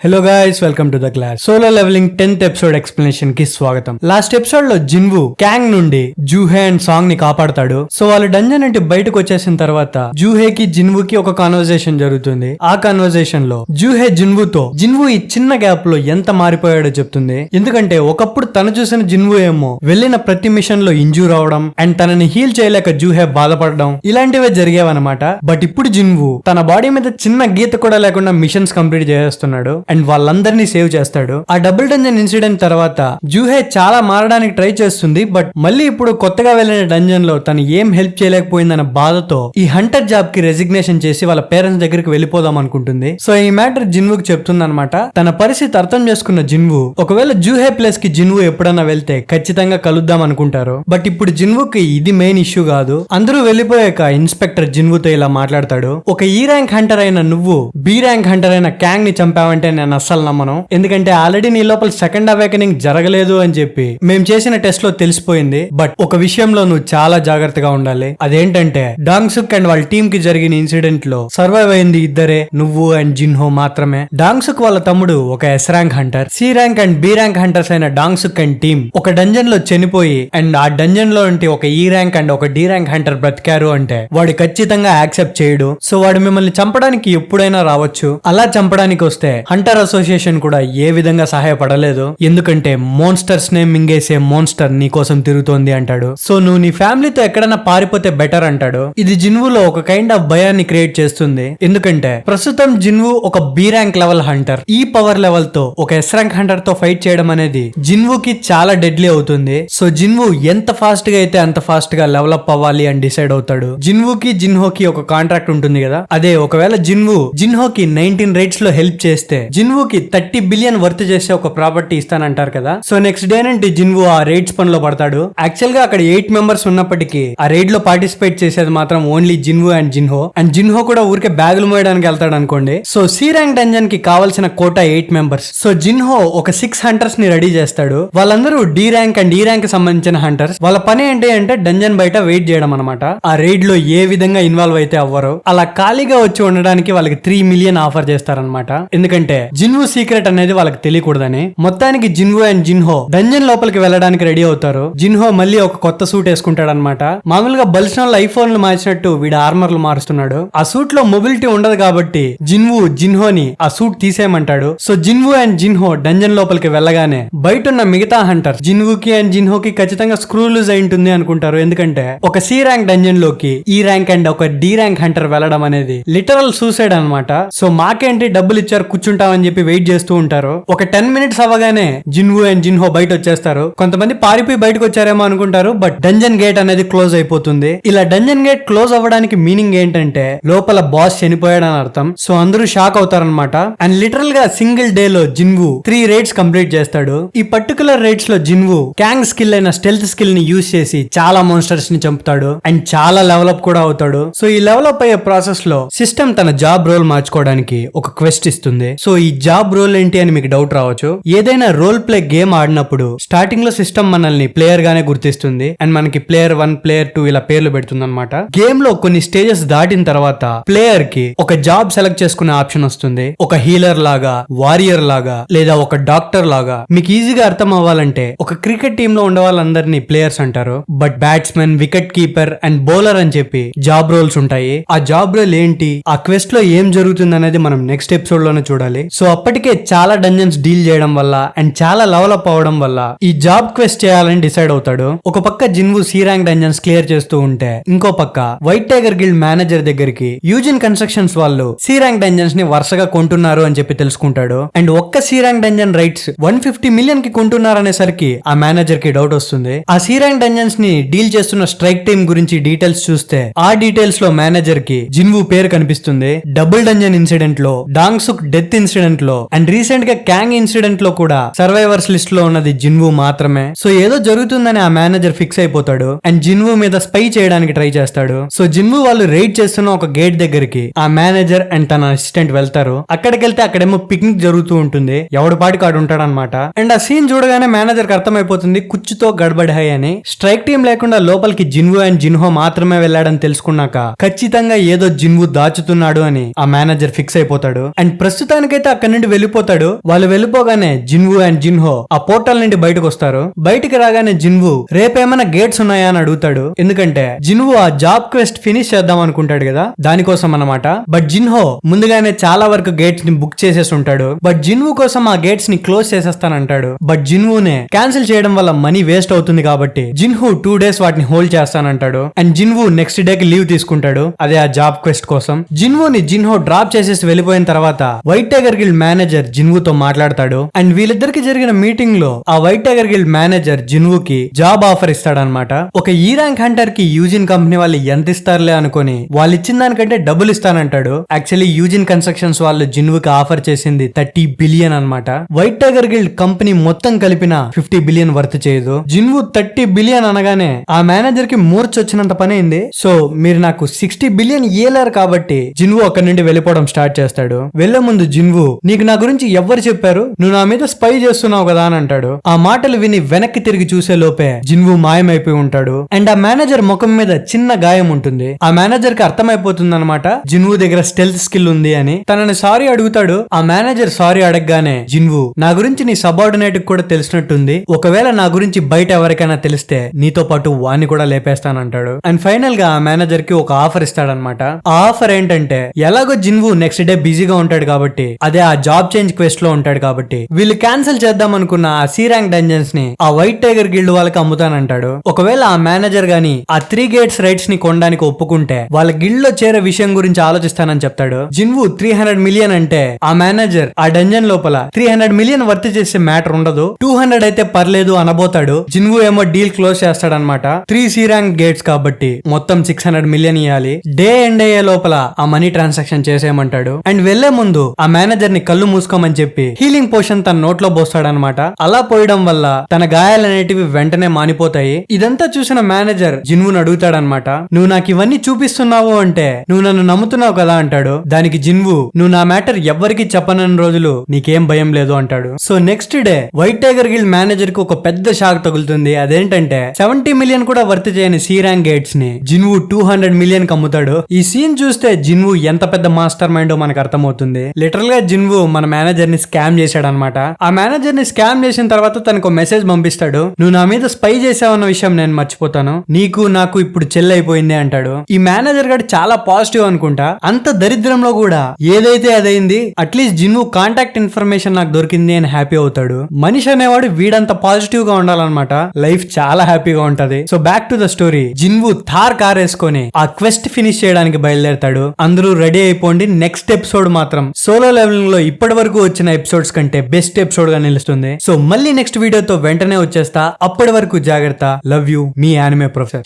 Hello guys, welcome to the class. Solo Leveling 10th episode explanation కి స్వాగతం. Last episode లో Jinwoo Kang నుండి Juhee and song ని కాపాడతాడు. సో వాళ్ళు డంజన్ నుండి బయటకు వచ్చేసిన తర్వాత జూహేకి జిన్వుకి ఒక కాన్వర్సేషన్ జరుగుతుంది. ఆ కాన్వర్సేషన్ లో జూహే జిన్వుతో జిన్వు ఈ చిన్న గ్యాప్ లో ఎంత మారిపోయాడో చెప్తుంది. ఎందుకంటే ఒకప్పుడు తను చూసిన జిన్వు ఏమో వెళ్ళిన ప్రతి మిషన్ లో ఇంజూర్ అవడం అండ్ తనని హీల్ చేయలేక జూహే బాధపడడం ఇలాంటివే జరిగేవన్నమాట. బట్ ఇప్పుడు జిన్వు తన బాడీ మీద చిన్న గీత కూడా లేకుండా మిషన్స్ కంప్లీట్ చేస్తున్నాడు అండ్ వాళ్ళందరినీ సేవ్ చేస్తాడు. ఆ డబుల్ డంజన్ ఇన్సిడెంట్ తర్వాత జూహే చాలా మారడానికి ట్రై చేస్తుంది. బట్ మళ్ళీ ఇప్పుడు కొత్తగా వెళ్ళిన డంజన్ లో తను ఏం హెల్ప్ చేయలేకపోయిందన్న బాధతో ఈ హంటర్ జాబ్ కి రెసిగ్నేషన్ చేసి వాళ్ళ పేరెంట్స్ దగ్గరికి వెళ్ళిపోదాం అనుకుంటుంది. సో ఈ మ్యాటర్ జిన్వుకి చెప్తుంది అనమాట. తన పరిస్థితి అర్థం చేసుకున్న జిన్వు ఒకవేళ జూహే ప్లేస్ కి జిన్వు ఎప్పుడన్నా వెళ్తే ఖచ్చితంగా కలుద్దాం అనుకుంటారు. బట్ ఇప్పుడు జిన్వుకి ఇది మెయిన్ ఇష్యూ కాదు. అందరూ వెళ్ళిపోయాక ఇన్స్పెక్టర్ జిన్వుతో ఇలా మాట్లాడతాడు. ఒక ఈ ర్యాంక్ హంటర్ అయిన నువ్వు బి ర్యాంక్ హంటర్ అయిన క్యాంగ్ ని చంపావంటే నేను అస్సలు నమ్మను. ఎందుకంటే ఆల్రెడీ నీ లోపల సెకండ్ అవేకనింగ్ జరగలేదు అని చెప్పి మేము చేసిన టెస్ట్ లో తెలిసిపోయింది. బట్ ఒక విషయంలో నువ్వు చాలా జాగ్రత్తగా ఉండాలి. అదేంటంటే డాంగ్ సుక్ అండ్ వాళ్ళ టీమ్ కి జరిగిన ఇన్సిడెంట్ లో సర్వైవ్ అయింది ఇద్దరే, నువ్వు అండ్ జిన్హో మాత్రమే. డాంగ్ సుక్ వాళ్ళ తమ్ముడు ఒక S rank hunter, C rank and B rank hunters అయిన డాంగ్ సుక్ అండ్ టీమ్ ఒక డంజన్ లో చనిపోయి అండ్ ఆ డంజన్ లో ఉంటే ఒక ఈ ర్యాంక్ అండ్ ఒక డి ర్యాంక్ హంటర్ బ్రతికారు అంటే వాడు ఖచ్చితంగా యాక్సెప్ట్ చేయడు. సో వాడు మిమ్మల్ని చంపడానికి ఎప్పుడైనా రావచ్చు. అలా చంపడానికి వస్తే హంటర్ అసోసియేషన్ కూడా ఏ విధంగా సహాయపడలేదు. ఎందుకంటే మోన్స్టర్స్ నే మింగేసే మోన్స్టర్ నీ కోసం తిరుగుతోంది అంటాడు. సో నువ్వు నీ ఫ్యామిలీతో ఎక్కడన్నా పారిపోతే బెటర్ అంటాడు. ఇది జిన్వులో ఒక కైండ్ ఆఫ్ భయాన్ని క్రియేట్ చేస్తుంది. ఎందుకంటే ప్రస్తుతం జిన్వు ఒక బి ర్యాంక్ లెవెల్ హంటర్. ఈ పవర్ లెవెల్ తో ఒక ఎస్ ర్యాంక్ హంటర్ తో ఫైట్ చేయడం అనేది జిన్వుకి చాలా డెడ్లీ అవుతుంది. సో జిన్వు ఎంత ఫాస్ట్ గా అయితే అంత ఫాస్ట్ గా లెవెల్ అప్ అవ్వాలి అని డిసైడ్ అవుతాడు. జిన్వుకి జిన్హోకి ఒక కాంట్రాక్ట్ ఉంటుంది కదా, అదే ఒకవేళ జిన్వు జిన్హోకి 19 రైట్స్ లో హెల్ప్ చేస్తే జిన్వుకి 30 బిలియన్ వర్త్ చేసే ఒక ప్రాపర్టీ ఇస్తానంటారు కదా. సో నెక్స్ట్ డే నుండి జిన్వు ఆ రైడ్స్ పనిలో పడతాడు. యాక్చువల్ గా అక్కడ 8 మెంబర్స్ ఉన్నప్పటికీ ఆ రైడ్ లో పార్టిసిపేట్ చేసేది మాత్రం ఓన్లీ జిన్వు అండ్ జిన్హో కూడా ఊరికే బ్యాగులు మోయడానికి వెళ్తాడు అనుకోండి. సో సి ర్యాంక్ డంజన్ కి కావాల్సిన కోటా 8 మెంబర్స్. సో జిన్హో ఒక 6 హంటర్స్ ని రెడీ చేస్తాడు. వాళ్ళందరూ డి ర్యాంక్ అండ్ ఈ ర్యాంక్ సంబంధించిన హంటర్స్. వాళ్ళ పని ఏంటి అంటే డంజన్ బయట వెయిట్ చేయడం అనమాట. ఆ రైడ్ లో ఏ విధంగా ఇన్వాల్వ్ అయితే అవ్వరు. అలా ఖాళీగా వచ్చి ఉండడానికి వాళ్ళకి 3 మిలియన్ ఆఫర్ చేస్తారనమాట. ఎందుకంటే జిన్వు సీక్రెట్ అనేది వాళ్ళకి తెలియకూడదని. మొత్తానికి జిన్వు అండ్ జిన్హో డంజన్ లోపలికి వెళ్ళడానికి రెడీ అవుతారు. జిన్హో మళ్ళీ ఒక కొత్త సూట్ వేసుకుంటాడు అనమాట. మామూలుగా బల్స్నాల్ ఐఫోన్లు మార్చినట్టు వీడు ఆర్మర్లు మారుస్తున్నాడు. ఆ సూట్ లో మొబిలిటీ ఉండదు కాబట్టి జిన్హోని ఆ సూట్ తీసేయమంటాడు. So Jinwoo and Jinho dungeon లోపలికి వెళ్ళగానే బయట ఉన్న మిగతా హంటర్ జిన్వుకి అండ్ జిన్హోకి ఖచ్చితంగా స్క్రూ లూజ్ అయి ఉంటుంది అనుకుంటారు. ఎందుకంటే ఒక సి ర్యాంక్ డంజన్ లోకి ఈ ర్యాంక్ అండ్ ఒక డి ర్యాంక్ హంటర్ వెళ్ళడం అనేది లిటరల్ సూసైడ్ అనమాట. సో మాకేంటి డబ్బులు ఇచ్చారు కూర్చుంటామని చెప్పి వెయిట్ చేస్తూ ఉంటారు. ఒక 10 మినిట్స్ అవ్వగానే జిన్వు అండ్ జిన్హో బయట వచ్చేస్తారు. కొంతమంది పారిపోయి బయటకు వచ్చారేమో అనుకుంటారు. బట్ డంజన్ గేట్ అనేది క్లోజ్ అయిపోతుంది. ఇలా డంజన్ గేట్ క్లోజ్ అవ్వడానికి మీనింగ్ ఏంటంటే లోపల బాస్ చనిపోయాడని అర్థం. సో అందరూ షాక్ అవుతారనమాట. అండ్ లిటరల్ గా సింగిల్ డే లో జిన్వు 3 రైడ్స్ కంప్లీట్ చేస్తాడు. ఈ పర్టికులర్ రైడ్స్ లో జిన్వు క్యాంగ్ స్కిల్ అయిన స్టెల్త్ స్కిల్ ని యూజ్ చేసి చాలా మోన్స్టర్స్ ని చంపుతాడు అండ్ చాలా లెవెల్ అప్ కూడా అవుతాడు. సో ఈ లెవెల్ అప్ అయ్యే ప్రాసెస్ లో సిస్టమ్ తన జాబ్ రోల్ మార్చుకోవడానికి ఒక క్వెస్ట్ ఇస్తుంది. సో ఈ జాబ్ రోల్ ఏంటి అని మీకు డౌట్ రావచ్చు. ఏదైనా రోల్ ప్లే గేమ్ ఆడినప్పుడు స్టార్టింగ్ లో సిస్టమ్ మనల్ని ప్లేయర్ గానే గుర్తిస్తుంది అండ్ మనకి ప్లేయర్ 1 ప్లేయర్ 2 ఇలా పేర్లు పెడుతుంది అనమాట. గేమ్ లో కొన్ని స్టేజెస్ దాటిన తర్వాత ప్లేయర్ కి ఒక జాబ్ సెలెక్ట్ చేసుకునే ఆప్షన్ వస్తుంది. ఒక హీలర్ లాగా, వారియర్ లాగా, లేదా ఒక డాక్టర్ లాగా. మీకు ఈజీగా అర్థం అవ్వాలంటే ఒక క్రికెట్ టీమ్ లో ఉండే వాళ్ళందరినీ ప్లేయర్స్ అంటారు. But batsmen, wicket keeper and bowler అని చెప్పి జాబ్ రోల్స్ ఉంటాయి. ఆ జాబ్ రోల్ ఏంటి, ఆ క్వెస్ట్ లో ఏం జరుగుతుంది అనేది మనం నెక్స్ట్ ఎపిసోడ్ లోనే చూడాలి. సో అప్పటికే చాలా డంజన్స్ డీల్ చేయడం వల్ల అండ్ చాలా లెవెల్ అప్ అవడం వల్ల ఈ జాబ్ క్వెస్ట్ చేయాలని డిసైడ్ అవుతాడు. ఒక పక్క Jinwoo C rank dungeons clear చేస్తూ ఉంటే ఇంకో పక్క వైట్ టైగర్ గిల్డ్ మేనేజర్ దగ్గరికి యూజిన్ కన్స్ట్రక్షన్స్ వాళ్ళు సి ర్యాంక్ డంజన్స్ ని వరుసగా కొంటున్నారు అని చెప్పి తెలుసుకుంటాడు. అండ్ ఒక్క C rank dungeon rights 150 million కి కొంటున్నారు అనేసరికి ఆ మేనేజర్ కి డౌట్ వస్తుంది. ఆ సి ర్యాంక్ డంజన్స్ ని డీల్ చేస్తున్న స్ట్రైక్ టీమ్ గురించి డీటెయిల్స్ చూస్తే ఆ డీటెయిల్స్ లో మేనేజర్ కి జిన్వు పేరు కనిపిస్తుంది. డబుల్ డంజన్ ఇన్సిడెంట్ లో, డాంగ్ సుక్ డెత్ ఇన్సిడెంట్ లో అండ్ రీసెంట్ గా క్యాంగ్ ఇన్సిడెంట్ లో కూడా సర్వైవర్స్ లిస్ట్ లో ఉన్నది జిన్వు మాత్రమే. సో ఏదో జరుగుతుందని ఆ మేనేజర్ ఫిక్స్ అయిపోతాడు అండ్ జిన్వు మీద స్పై చేయడానికి ట్రై చేస్తాడు. సో జిన్వు వాళ్ళు రైడ్ చేస్తున్న ఒక గేట్ దగ్గరికి ఆ మేనేజర్ అండ్ తన అసిస్టెంట్ వెళ్తారు. అక్కడికి వెళ్తే అక్కడేమో పిక్నిక్ జరుగుతూ ఉంటుంది. ఎవడి పాటి కాడు ఉంటాడు అనమాట. అండ్ ఆ సీన్ చూడగానే మేనేజర్ కి అర్థమైపోతుంది కుచ్చుతో గడబడి హై అని. స్ట్రైక్ టీం లేకుండా లోపలికి జిన్వు అండ్ జిన్హో మాత్రమే వెళ్ళాడని తెలుసుకున్నాక ఖచ్చితంగా ఏదో జిన్వు దాచుతున్నాడు అని ఆ మేనేజర్ ఫిక్స్ అయిపోతాడు. అండ్ ప్రస్తుతానికైతే ఆ అక్కడి నుండి వెళ్ళిపోతాడు. వాళ్ళు వెళ్ళిపోగానే జిన్వు అండ్ జిన్హో ఆ పోర్టల్ నుండి బయటకు వస్తారు. బయటికి రాగానే జిన్వు రేపేమైనా గేట్స్ ఉన్నాయా అని అడుగుతాడు. ఎందుకంటే జిన్వు ఆ జాబ్ క్వెస్ట్ ఫినిష్ చేద్దాం అనుకుంటాడు కదా, దానికోసం అన్నమాట. బట్ జిన్హో ముందుగానే చాలా వరకు గేట్స్ ని బుక్ చేసేసి ఉంటాడు. బట్ జిన్వు కోసం ఆ గేట్స్ ని క్లోజ్ చేసేస్తానంటాడు. బట్ జిన్వునే క్యాన్సిల్ చేయడం వల్ల మనీ వేస్ట్ అవుతుంది కాబట్టి జిన్హు 2 days వాటిని హోల్డ్ చేస్తానంటాడు. అండ్ జిన్వు నెక్స్ట్ డే కి లీవ్ తీసుకుంటాడు, అదే ఆ జాబ్ క్వెస్ట్ కోసం. జిన్వుని జిన్హో డ్రాప్ చేసేసి వెళ్ళిపోయిన తర్వాత వైట్ టైగర్ గిల్డ్ మేనేజర్ జిన్వుతో మాట్లాడతాడు. అండ్ వీళ్ళిద్దరికి జరిగిన మీటింగ్ లో ఆ వైట్ టైగర్ గిల్డ్ మేనేజర్ జిన్వుకి జాబ్ ఆఫర్ ఇస్తాడనమాట. ఒక ఈ ర్యాంక్ హంటర్ కి యూజిన్ కంపెనీ వాళ్ళు ఎంత ఇస్తారులే అనుకుని వాళ్ళు ఇచ్చిన దానికంటే డబ్బులు ఇస్తానంటాడు. యాక్చువల్లీ యూజిన్ కన్స్ట్రక్షన్స్ వాళ్ళు జిన్వుకి ఆఫర్ చేసింది 30 బిలియన్ అనమాట. వైట్ టైగర్ గిల్డ్ కంపెనీ మొత్తం కలిపిన 50 బిలియన్ వర్త్ చేయదు. జిన్వు 30 బిలియన్ అనగానే ఆ మేనేజర్ కి మూర్చ వచ్చినంత పని అయింది. సో మీరు నాకు 60 బిలియన్ ఇయ్యలేరు కాబట్టి జిన్వు అక్కడి నుండి వెళ్ళిపోవడం స్టార్ట్ చేస్తాడు. వెళ్లే ముందు జిన్వు, నీకు నా గురించి ఎవ్వరు చెప్పారు, నువ్వు నా మీద స్పై చేస్తున్నావు కదా అని అంటాడు. ఆ మాటలు విని వెనక్కి తిరిగి చూసే లోపే జిన్వు మాయమైపోయి ఉంటాడు. అండ్ ఆ మేనేజర్ ముఖం మీద చిన్న గాయం ఉంటుంది. ఆ మేనేజర్ కి అర్థమైపోతుంది అనమాట జిన్వు దగ్గర స్టెల్త్ స్కిల్ ఉంది అని. తనని సారీ అడుగుతాడు. ఆ మేనేజర్ సారీ అడగగానే జిన్వు, నా గురించి నీ సబార్డినేట్ కూడా తెలిసినట్టుంది, ఒకవేళ నా గురించి బయట ఎవరికైనా తెలిస్తే నీతో పాటు వాణ్ణి కూడా లేపేస్తానంటాడు. అండ్ ఫైనల్ గా ఆ మేనేజర్ కి ఒక ఆఫర్ ఇస్తాడనమాట. ఆ ఆఫర్ ఏంటంటే, ఎలాగో జిన్వు నెక్స్ట్ డే బిజీగా ఉంటాడు కాబట్టి, అదే ఆ జాబ్ చేంజ్ క్వెస్ట్ లో ఉంటాడు కాబట్టి, వీళ్ళు క్యాన్సిల్ చేద్దాం అనుకున్న ఆ సి ర్యాంక్ డంజన్స్ ని ఆ వైట్ టైగర్ గిల్డ్ వాళ్ళకి అమ్ముతానంటాడు. ఒకవేళ ఆ మేనేజర్ గాని ఆ 3 gates రైట్స్ ని కొనడానికి ఒప్పుకుంటే వాళ్ళ గిల్డ్ లో చేరే విషయం గురించి ఆలోచిస్తానని చెప్తాడు. జిన్వు 300 మిలియన్ అంటే ఆ మేనేజర్ ఆ డంజన్ లోపల 300 మిలియన్ వర్త్ చేసే మ్యాటర్ ఉండదు, 200 అయితే పర్లేదు అనబోతాడు. జిన్వు ఏమో డీల్ క్లోజ్ చేస్తాడనమాట. 3 సి ర్యాంక్ గేట్స్ కాబట్టి మొత్తం 600 మిలియన్ ఇవ్వాలి. డే ఎండ్ అయ్యే లోపల ఆ మనీ ట్రాన్సాక్షన్ చేసేయమంటాడు. అండ్ వెళ్లే ముందు ఆ మేనేజర్ ని కళ్ళు మూసుకోమని చెప్పి హీలింగ్ పోషన్ తన నోట్లో పోస్తాడనమాట. అలా పోయడం వల్ల తన గాయాలనేటివి వెంటనే మానిపోతాయి. ఇదంతా చూసిన మేనేజర్ జిన్వుని అడుగుతాడనమాట, నువ్వు నాకు ఇవన్నీ చూపిస్తున్నావు అంటే నువ్వు నన్ను నమ్ముతున్నావు కదా అంటాడు. దానికి జిన్వు, నువ్వు నా మ్యాటర్ ఎవ్వరికి చెప్పనని రోజులు నీకేం భయం లేదు అంటాడు. So next day white tiger guild manager కి ఒక పెద్ద షాక్ తగులుతుంది. అదేంటంటే 70 మిలియన్ కూడా వర్త్ చేయని సి ర్యాంక్ గేట్స్ ని జిన్వు 200 మిలియన్ కి అమ్ముతాడు. ఈ సీన్ చూస్తే జిన్వు ఎంత పెద్ద మాస్టర్ మైండ్ మనకు అర్థమవుతుంది. లిటరల్ గా జిన్వు మన మేనేజర్ ని స్కామ్ చేశాడు అనమాట. ఆ మేనేజర్ ని స్కామ్ చేసిన తర్వాత తనకు మెసేజ్ పంపిస్తాడు, నువ్వు నా మీద స్పై చేసావన్న విషయం నేను మర్చిపోతాను, నీకు నాకు ఇప్పుడు చెల్లైపోయింది అంటాడు. ఈ మేనేజర్ గారు చాలా పాజిటివ్ అనుకుంటా. అంత దరిద్రంలో కూడా ఏదైతే అదైంది, అట్లీస్ట్ జిన్వు కాంటాక్ట్ ఇన్ఫర్మేషన్ నాకు దొరికింది అని హ్యాపీ అవుతాడు. మనిషి అనేవాడు వీడంత పాజిటివ్ గా ఉండాలన్నమాట. లైఫ్ చాలా హ్యాపీగా ఉంటది. So back to the story. Jinwoo Thar car వేసుకొని ఆ క్వెస్ట్ ఫినిష్ చేయడానికి బయలుదేరతాడు. అందరూ రెడీ అయిపోండి. నెక్స్ట్ ఎపిసోడ్ మాత్రం సోలో లెవెలింగ్ లో ఇప్పటి వరకు వచ్చిన ఎపిసోడ్స్ కంటే బెస్ట్ ఎపిసోడ్ గా నిలుస్తుంది. సో మళ్ళీ నెక్స్ట్ వీడియోతో వెంటనే వచ్చేస్తా. అప్పటి వరకు జాగ్రత్త. Love you, me anime professor.